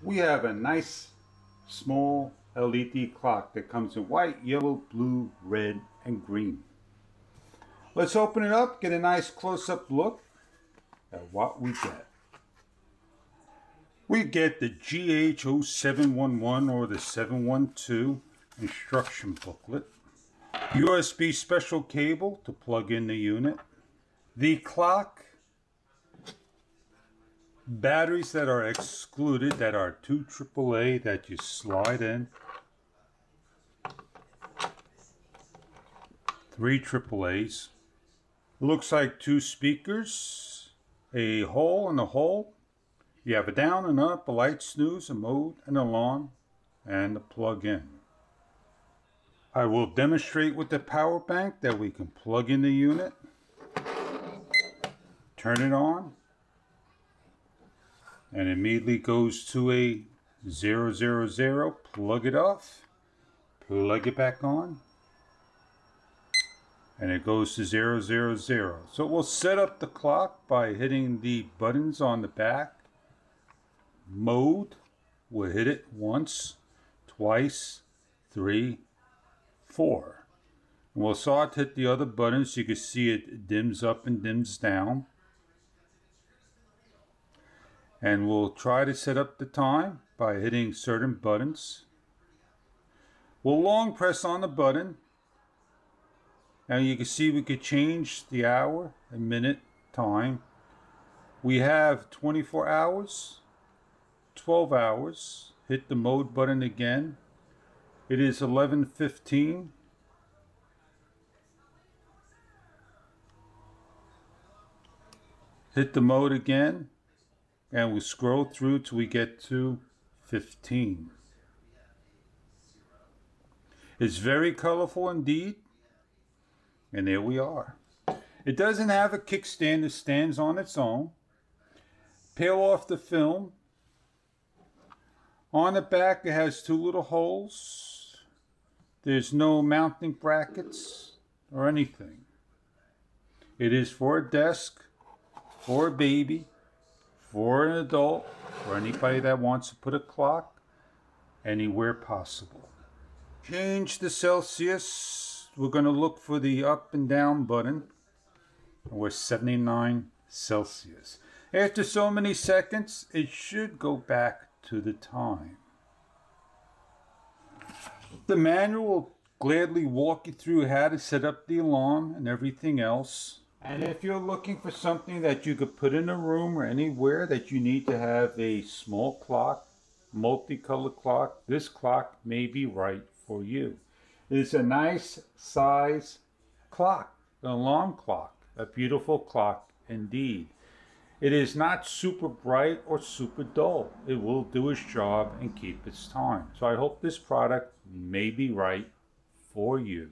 We have a nice small LED clock that comes in white, yellow, blue, red, and green. Let's open it up, get a nice close-up look at what we get. We get the GH0711 or the 712 instruction booklet, USB special cable to plug in the unit, the clock, batteries that are excluded that are 2 AAA that you slide in, 3 AAAs. It looks like 2 speakers, a hole and a hole. You have a down and up, a light snooze, a mode, an alarm, and a plug-in. I will demonstrate with the power bank that we can plug in the unit, turn it on, and immediately goes to a 000, plug it off, plug it back on, and it goes to 000. So we'll set up the clock by hitting the buttons on the back. Mode, we'll hit it once, twice, 3, 4. And we'll start to hit the other buttons so you can see it dims up and dims down. And we'll try to set up the time by hitting certain buttons. We'll long press on the button. And you can see we could change the hour, a minute, time. We have 24 hours, 12 hours. Hit the mode button again. It is 11:15. Hit the mode again. And we scroll through till we get to 15. It's very colorful indeed. And there we are. It doesn't have a kickstand, it stands on its own. Peel off the film. On the back it has 2 little holes. There's no mounting brackets or anything. It is for a desk, for a baby, for an adult, for anybody that wants to put a clock anywhere possible. Change the Celsius. We're going to look for the up and down button. We're 79 Celsius. After so many seconds, it should go back to the time. The manual will gladly walk you through how to set up the alarm and everything else. And if you're looking for something that you could put in a room or anywhere that you need to have a small clock, multicolored clock, this clock may be right for you. It is a nice size clock, an alarm clock, a beautiful clock indeed. It is not super bright or super dull. It will do its job and keep its time. So I hope this product may be right for you.